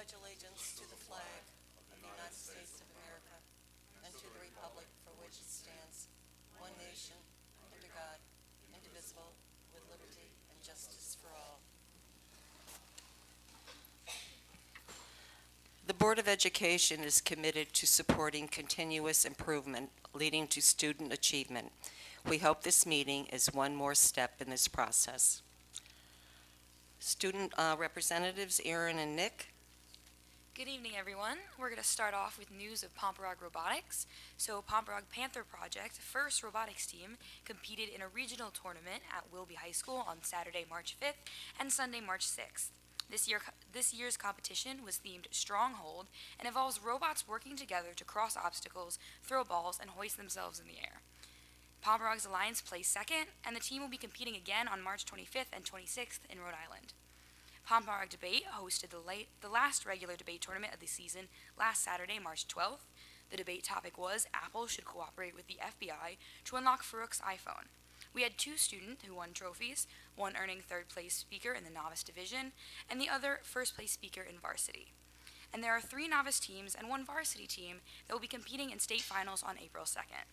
pledge allegiance to the flag of the United States of America and to the republic for which it stands, one nation, under God, indivisible, with liberty and justice for all. The Board of Education is committed to supporting continuous improvement, leading to student achievement. We hope this meeting is one more step in this process. Student representatives, Erin and Nick. Good evening, everyone. We're going to start off with news of Pomperaug Robotics. So Pomperaug Panther Project, first robotics team, competed in a regional tournament at Wilby High School on Saturday, March 5th and Sunday, March 6th. This year's competition was themed Stronghold and involves robots working together to cross obstacles, throw balls, and hoist themselves in the air. Pomperaug's Alliance placed second, and the team will be competing again on March 25th and 26th in Rhode Island. Pomperaug Debate hosted the last regular debate tournament of the season last Saturday, March 12th. The debate topic was Apple should cooperate with the FBI to unlock Farouk's iPhone. We had two students who won trophies, one earning third place speaker in the novice division, and the other first place speaker in varsity. And there are 3 novice teams and 1 varsity team that will be competing in state finals on April 2nd.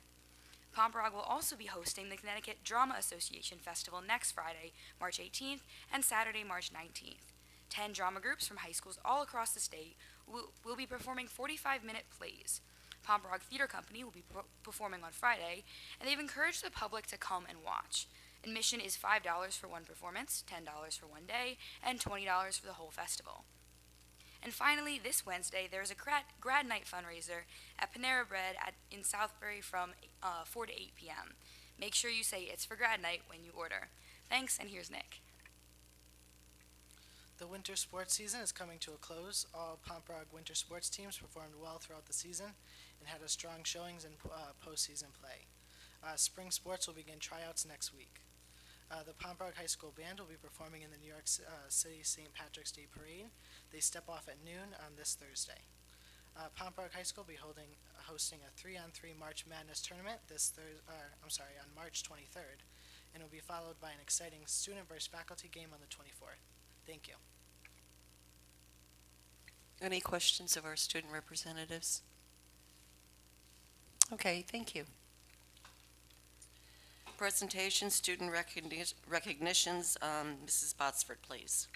Pomperaug will also be hosting the Connecticut Drama Association Festival next Friday, March 18th, and Saturday, March 19th. 10 drama groups from high schools all across the state will be performing 45-minute plays. Pomperaug Theater Company will be performing on Friday, and they've encouraged the public to come and watch. Admission is $5 for one performance, $10 for one day, and $20 for the whole festival. And finally, this Wednesday, there is a grad night fundraiser at Panera Bread in Southbury from 4 to 8 p.m. Make sure you say it's for grad night when you order. Thanks, and here's Nick. The winter sports season is coming to a close. All Pomperaug winter sports teams performed well throughout the season and had a strong showings in postseason play. Spring sports will begin tryouts next week. The Pomperaug High School Band will be performing in the New York City St. Patrick's Day Parade. They step off at noon on this Thursday. Pomperaug High School will be hosting a 3-on-3 March Madness tournament on March 23rd, and will be followed by an exciting student versus faculty game on the 24th. Thank you. Any questions of our student representatives? Okay, thank you. Presentation, student recognitions. Mrs. Botsford, please.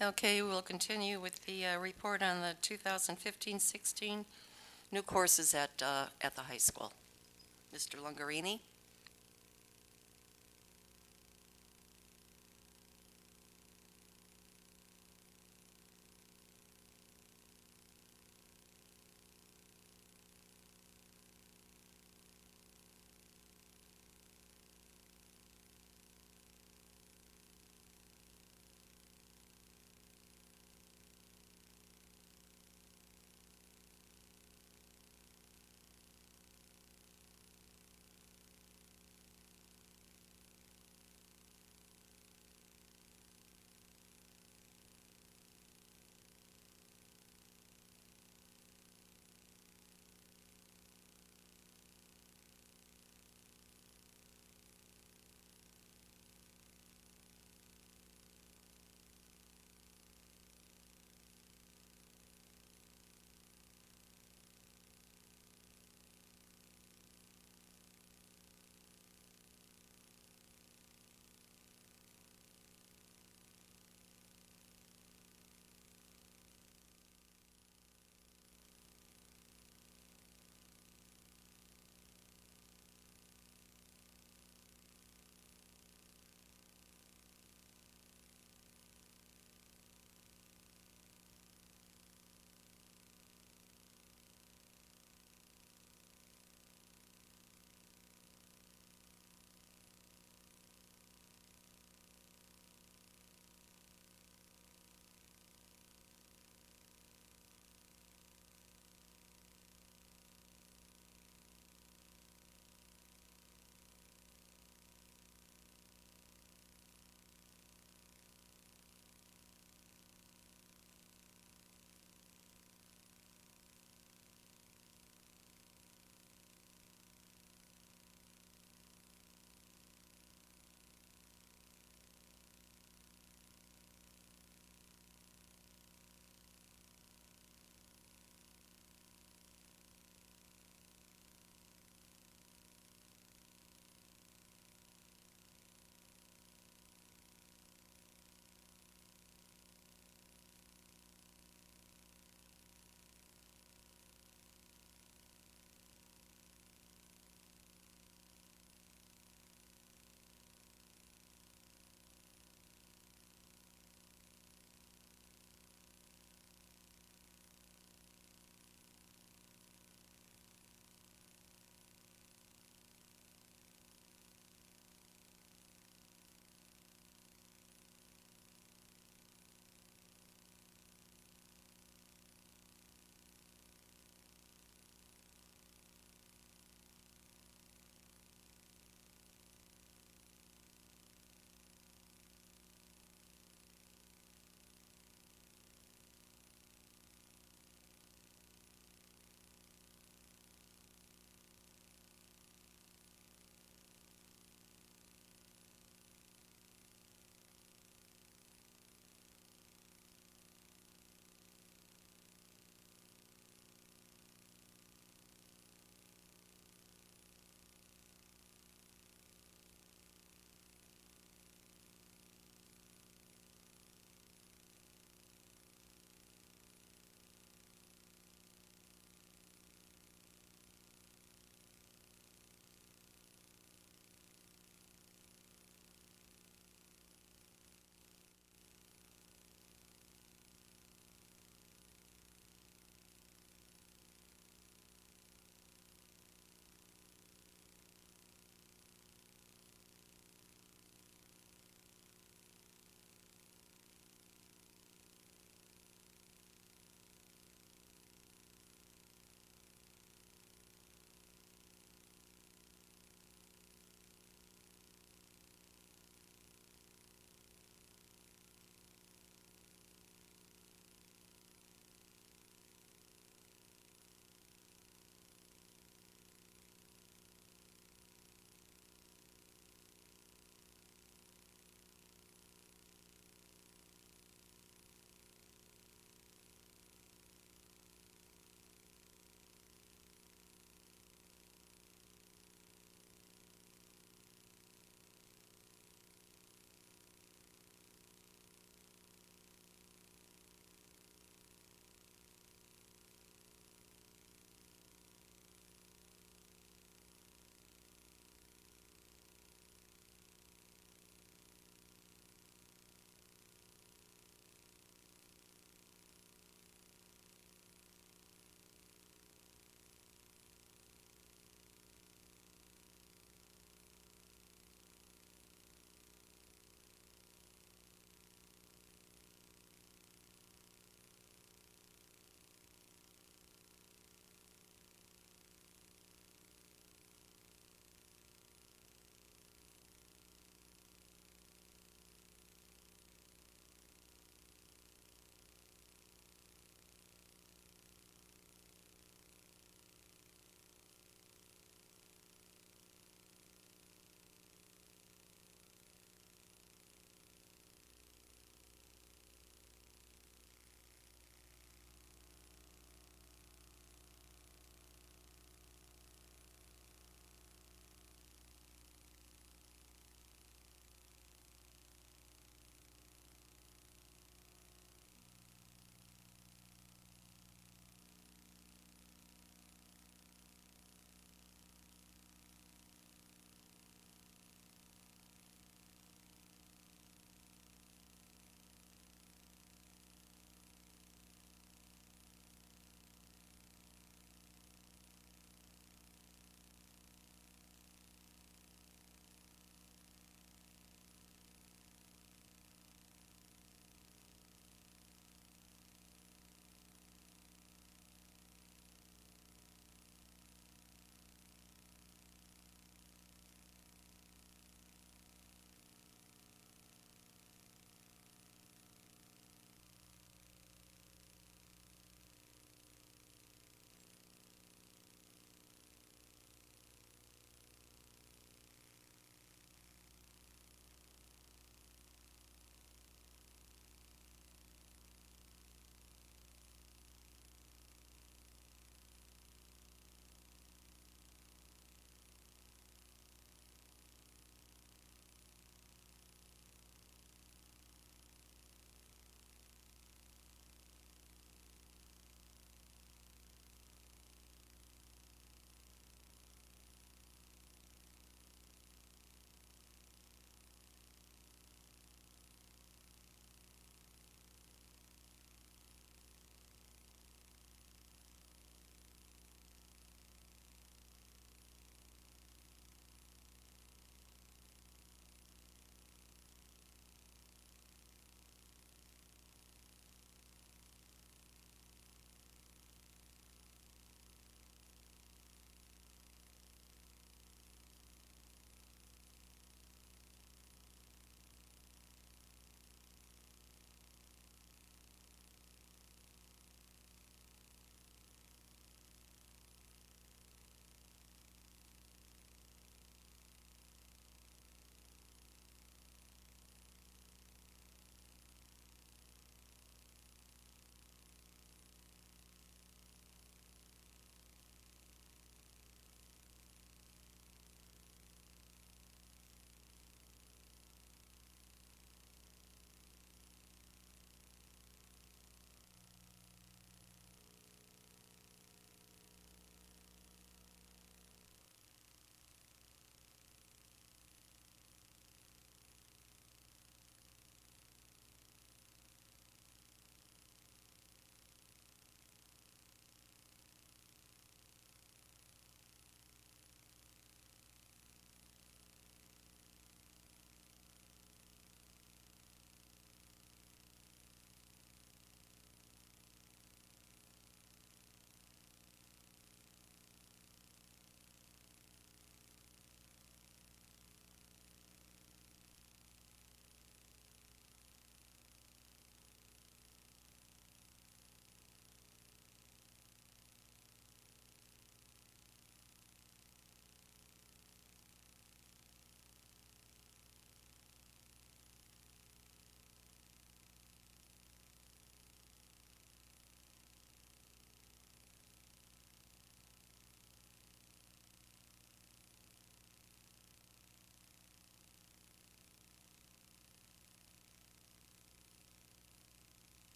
Okay, we'll continue with the report on the 2015-16 new courses at the high school. Mr. Lungarini?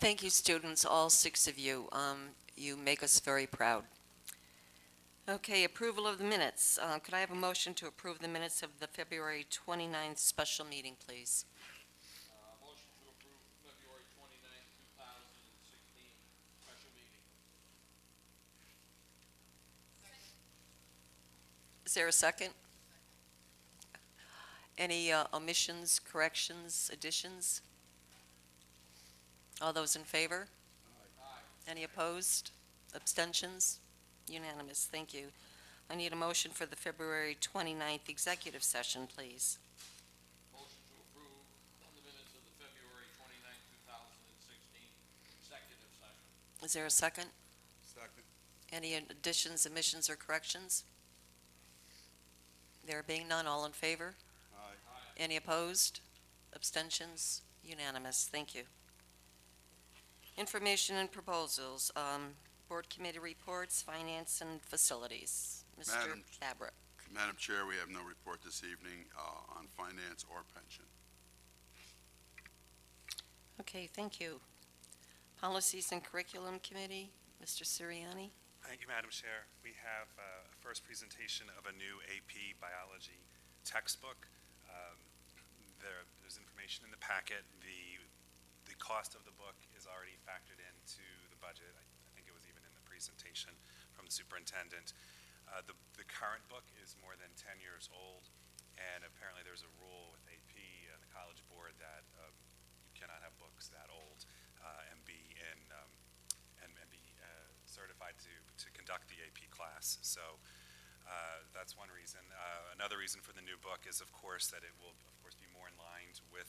Thank you, students, all 6 of you. You make us very proud. Okay, approval of the minutes. Could I have a motion to approve the minutes of the February 29th special meeting, please? Motion to approve February 29th, 2016 special meeting. Is there a second? Any omissions, corrections, additions? All those in favor? Any opposed? Abstentions? Unanimous, thank you. I need a motion for the February 29th executive session, please. Motion to approve the minutes of the February 29th, 2016 executive session. Is there a second? Second. Any additions, omissions, or corrections? There being none, all in favor? Aye. Any opposed? Abstentions? Unanimous, thank you. Information and proposals, board committee reports, finance and facilities. Mr. Madam- Gabrick. Madam Chair, we have no report this evening on finance or pension. Okay, thank you. Policies and Curriculum Committee, Mr. Siriani. Thank you, Madam Chair. We have a first presentation of a new AP biology textbook. There's information in the packet. The cost of the book is already factored into the budget. I think it was even in the presentation from the superintendent. The current book is more than 10 years old, and apparently there's a rule with AP and the College Board that you cannot have books that old and be certified to conduct the AP class. So that's one reason. Another reason for the new book is, of course, that it will, of course, be more aligned with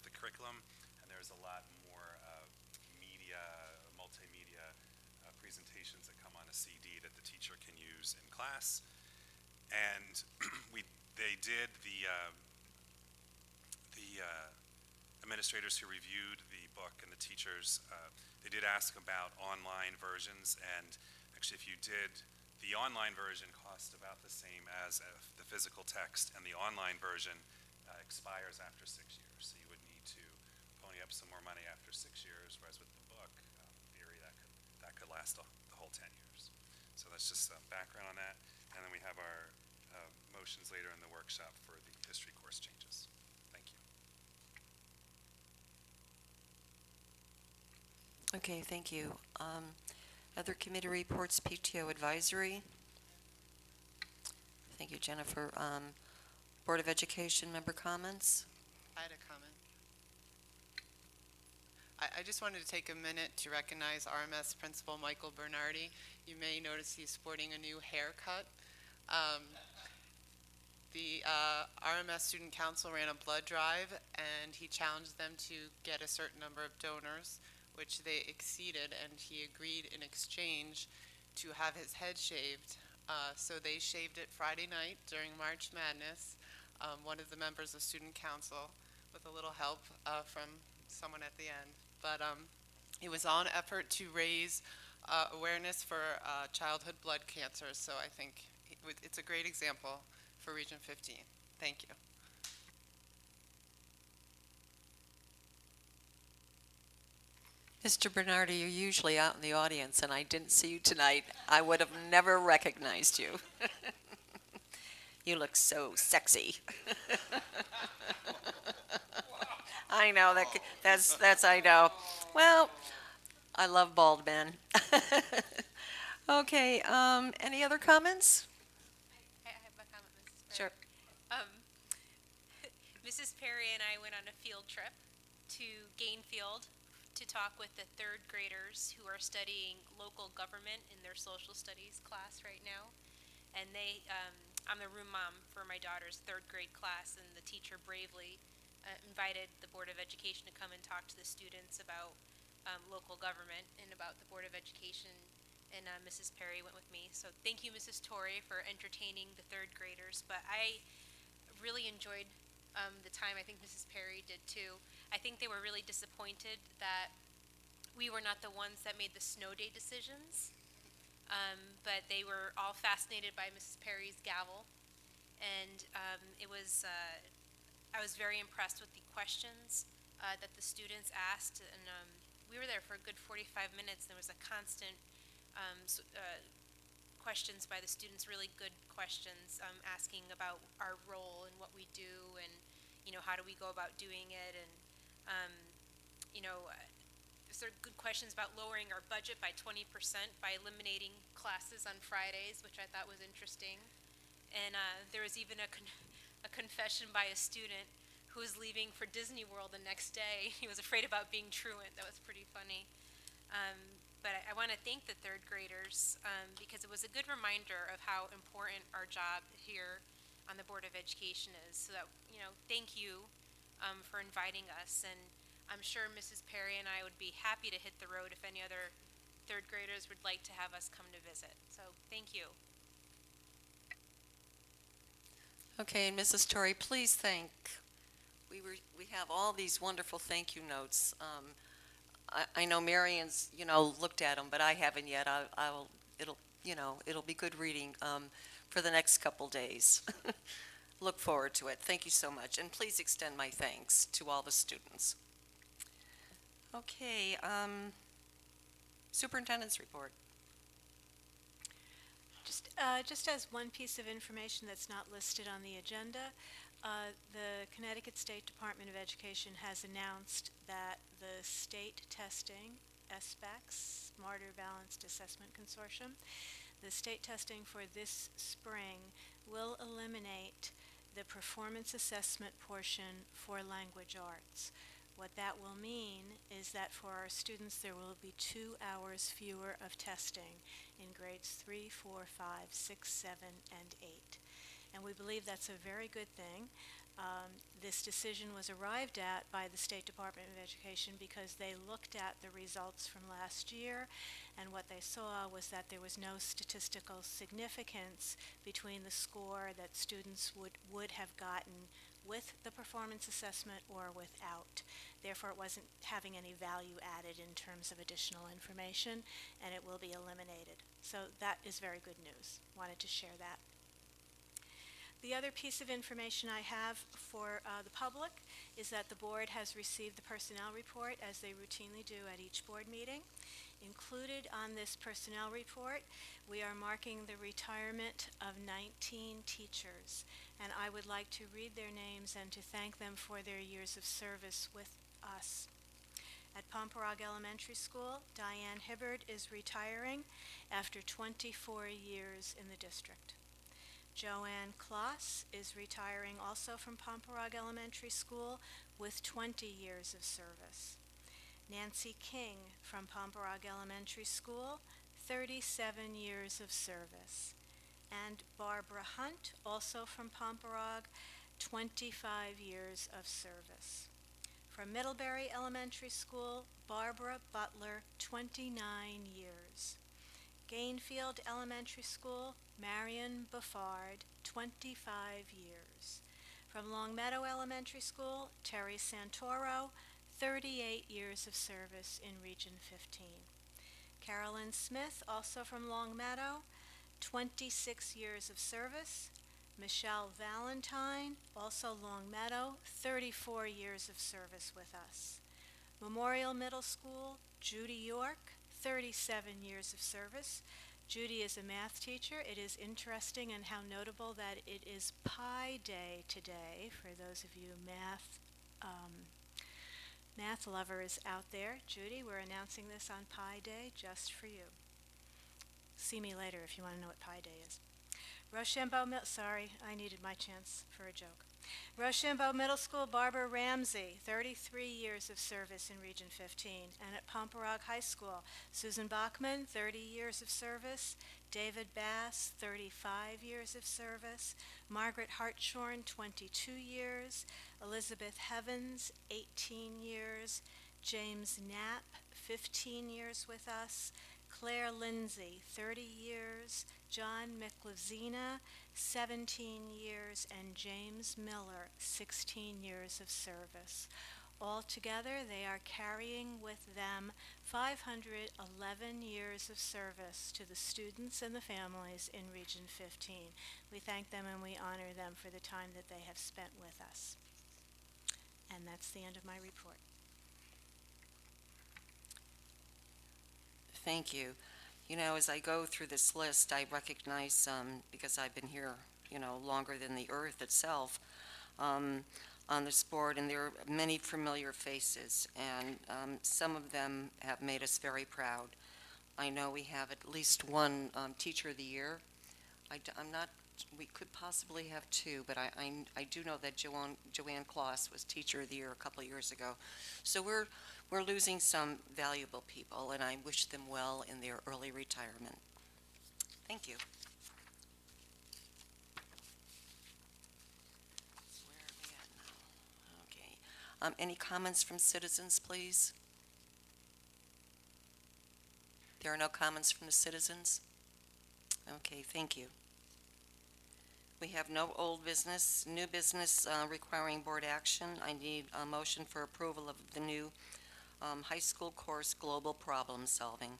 the curriculum, and there's a lot more multimedia presentations that come on a CD that the teacher can use in class. And the administrators who reviewed the book and the teachers, they did ask about online versions, and actually if you did, the online version costs about the same as the physical text, and the online version expires after 6 years, so you would need to pony up some more money after 6 years, whereas with the book, in theory, that could last the whole 10 years. So that's just background on that, and then we have our motions later in the workshop for the history course changes. Thank you. Okay, thank you. Other committee reports, PTO advisory. Thank you, Jennifer. Board of Education member comments. I had a comment. I just wanted to take a minute to recognize RMS Principal Michael Bernardi. You may notice he's sporting a new haircut. The RMS Student Council ran a blood drive, and he challenged them to get a certain number of donors, which they exceeded, and he agreed in exchange to have his head shaved. So they shaved it Friday night during March Madness. One of the members of Student Council, with a little help from someone at the end. But it was all an effort to raise awareness for childhood blood cancer, so I think it's a great example for Region 15. Thank you. Mr. Bernardi, you're usually out in the audience, and I didn't see you tonight. I would have never recognized you. You look so sexy. I know, that's I know. Well, I love bald men. Okay, any other comments? I have a comment, Mrs. Perry. Sure. Mrs. Perry and I went on a field trip to Gainfield to talk with the third graders who are studying local government in their social studies class right now. And I'm the room mom for my daughter's third grade class, and the teacher bravely invited the Board of Education to come and talk to the students about local government and about the Board of Education, and Mrs. Perry went with me. So thank you, Mrs. Torrey, for entertaining the third graders, but I really enjoyed the time. I think Mrs. Perry did too. I think they were really disappointed that we were not the ones that made the snow day decisions, but they were all fascinated by Mrs. Perry's gavel, and I was very impressed with the questions that the students asked, and we were there for a good 45 minutes. There was a constant questions by the students, really good questions, asking about our role and what we do, and how do we go about doing it, and there are good questions about lowering our budget by 20% by eliminating classes on Fridays, which I thought was interesting. And there was even a confession by a student who was leaving for Disney World the next day. He was afraid about being truant. That was pretty funny. But I want to thank the third graders because it was a good reminder of how important our job here on the Board of Education is. So that, thank you for inviting us. And I'm sure Mrs. Perry and I would be happy to hit the road if any other third graders would like to have us come to visit. So thank you. Okay, and Mrs. Torrey, please thank, we have all these wonderful thank you notes. I know Marion's, looked at them, but I haven't yet. It'll be good reading for the next couple days. Look forward to it. Thank you so much, and please extend my thanks to all the students. Okay, Superintendent's report. Just as one piece of information that's not listed on the agenda, the Connecticut State Department of Education has announced that the state testing, SBACS, Smarter Balanced Assessment Consortium, the state testing for this spring will eliminate the performance assessment portion for language arts. What that will mean is that for our students there will be 2 hours fewer of testing in grades 3, 4, 5, 6, 7, and 8. And we believe that's a very good thing. This decision was arrived at by the State Department of Education because they looked at the results from last year, and what they saw was that there was no statistical significance between the score that students would have gotten with the performance assessment or without. Therefore, it wasn't having any value added in terms of additional information, and it will be eliminated. So that is very good news. Wanted to share that. The other piece of information I have for the public is that the board has received the personnel report as they routinely do at each board meeting. Included on this personnel report, we are marking the retirement of 19 teachers, and I would like to read their names and to thank them for their years of service with us. At Pomperog Elementary School, Diane Hibbard is retiring after 24 years in the district. Joanne Kloss is retiring also from Pomperog Elementary School with 20 years of service. Nancy King from Pomperog Elementary School, 37 years of service. And Barbara Hunt, also from Pomperog, 25 years of service. From Middlebury Elementary School, Barbara Butler, 29 years. Gainfield Elementary School, Marion Buffard, 25 years. From Longmeadow Elementary School, Terry Santoro, 38 years of service in Region 15. Carolyn Smith, also from Longmeadow, 26 years of service. Michelle Valentine, also Longmeadow, 34 years of service with us. Memorial Middle School, Judy York, 37 years of service. Judy is a math teacher. It is interesting and how notable that it is Pi Day today for those of you math lovers out there. Judy, we're announcing this on Pi Day just for you. See me later if you want to know what Pi Day is. Rochambeau sorry, I needed my chance for a joke. Rochambeau Middle School, Barbara Ramsey, 33 years of service in Region 15. And at Pomperog High School, Susan Bachman, 30 years of service. David Bass, 35 years of service. Margaret Hartshorn, 22 years. Elizabeth Heavens, 18 years. James Knapp, 15 years with us. Claire Lindsay, 30 years. John Miklevzina, 17 years, and James Miller, 16 years of service. Altogether, they are carrying with them 511 years of service to the students and the families in Region 15. We thank them and we honor them for the time that they have spent with us. And that's the end of my report. thank you. You know, as I go through this list, I recognize, because I've been here, longer than the earth itself, on this board, and there are many familiar faces, and some of them have made us very proud. I know we have at least one Teacher of the Year. I'm not, we could possibly have two, but I do know that Joanne Kloss was Teacher of the Year a couple of years ago. So we're losing some valuable people, and I wish them well in their early retirement. Thank you. Where are we at now? Okay. Any comments from citizens, please? There are no comments from the citizens? Okay, thank you. We have no old business, new business requiring board action. I need a motion for approval of the new high school course, Global Problem Solving.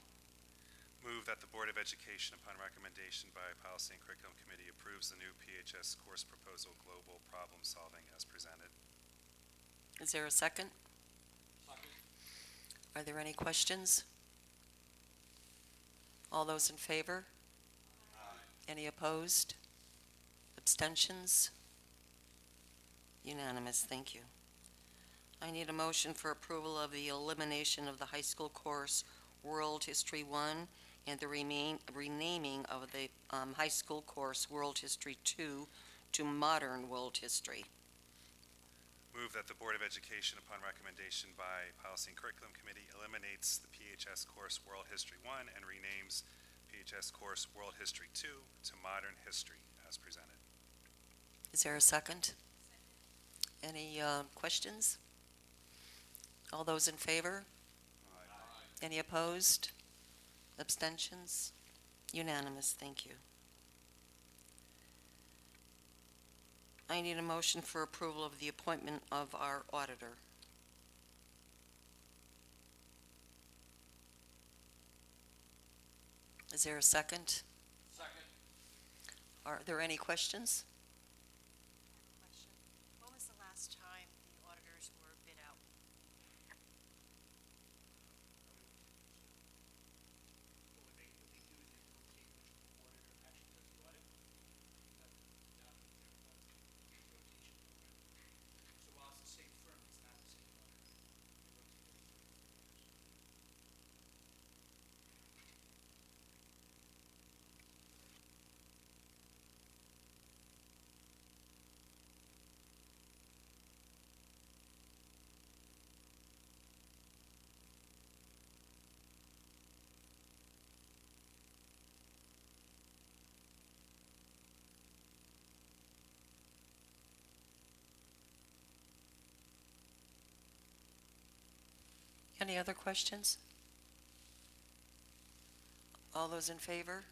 Move that the Board of Education, upon recommendation by Policy and Curriculum Committee, approves the new PHS course proposal, Global Problem Solving, as presented. Is there a second? Second. Are there any questions? All those in favor? Any opposed? Abstentions? Unanimous, thank you. I need a motion for approval of the elimination of the high school course World History 1 and the renaming of the high school course World History 2 to Modern World History. Move that the Board of Education, upon recommendation by Policy and Curriculum Committee, eliminates the PHS course World History 1 and renames PHS course World History 2 to Modern History, as presented. Is there a second? Any questions? All those in favor? Any opposed? Abstentions? Unanimous, thank you. I need a motion for approval of the appointment of our auditor. Is there a second? Second. Are there any questions? Question. When was the last time the auditors were bid out? Any other questions? All those in favor?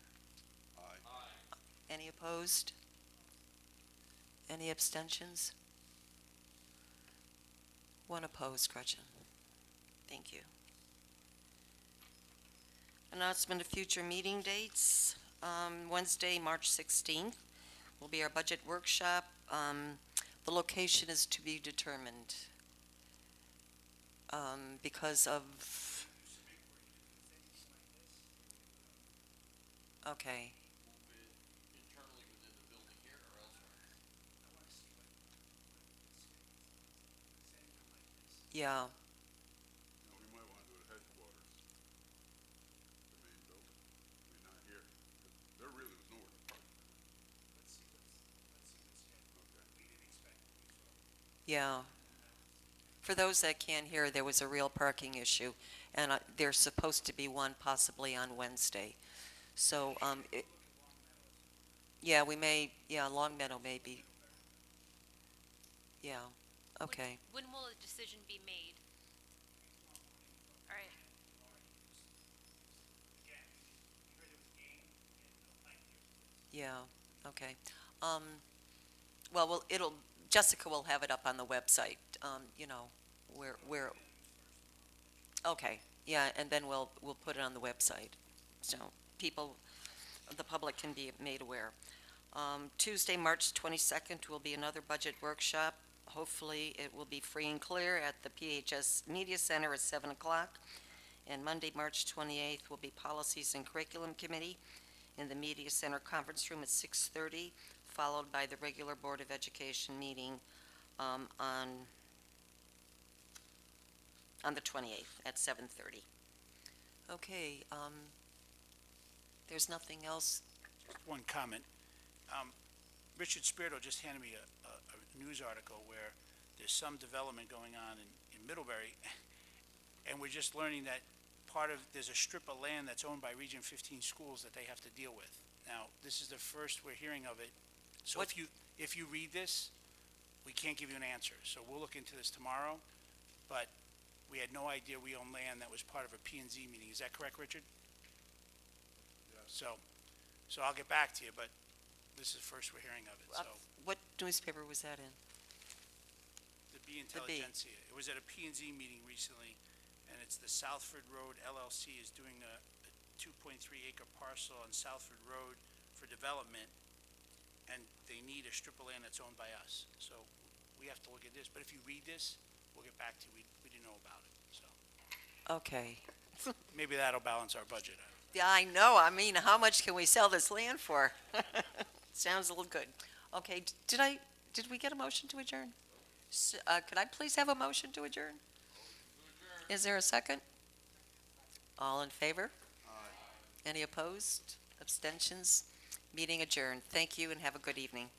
Aye. Any opposed? Any abstentions? One opposed, Gretchen. Thank you. Announcement of future meeting dates. Wednesday, March 16th will be our budget workshop. The location is to be determined because of... Okay. Move it internally within the building here or elsewhere? Yeah. No, we might want to do it at headquarters, the main building. I mean, not here. There really was nowhere to park. Okay. Yeah. For those that can't hear, there was a real parking issue, and there's supposed to be one possibly on Wednesday. So, yeah, we may, yeah, Long Meadow maybe. Yeah, okay. When will a decision be made? All right. Yeah, okay. Well, Jessica will have it up on the website, where, okay, yeah, and then we'll put it on the website. So the public can be made aware. Tuesday, March 22nd will be another budget workshop. Hopefully, it will be free and clear at the PHS Media Center at 7 o'clock. And Monday, March 28th, will be Policies and Curriculum Committee in the Media Center Conference Room at 6:30, followed by the regular Board of Education meeting on the 28th at 7:30. Okay, there's nothing else. One comment. Richard Spirito just handed me a news article where there's some development going on in Middlebury, and we're just learning that there's a strip of land that's owned by Region 15 schools that they have to deal with. Now, this is the first we're hearing of it, so What- if you read this, we can't give you an answer. So we'll look into this tomorrow, but we had no idea we own land that was part of a P&Z meeting. Is that correct, Richard? Yes. So I'll get back to you, but this is first we're hearing of it, so. What newspaper was that in? The B The Bee. Intelligentsia. It was at a P&Z meeting recently, and it's the Southford Road LLC is doing a 2.3 acre parcel on Southford Road for development, and they need a strip of land that's owned by us. So we have to look at this, but if you read this, we'll get back to you. We didn't know about it, so Okay. maybe that'll balance our budget out. Yeah, I know. I mean, how much can we sell this land for? Sounds a little good. Okay, did we get a motion to adjourn? Could I please have a motion to adjourn? Is there a second? All in favor? Any opposed? Abstentions? Meeting adjourned. Thank you and have a good evening.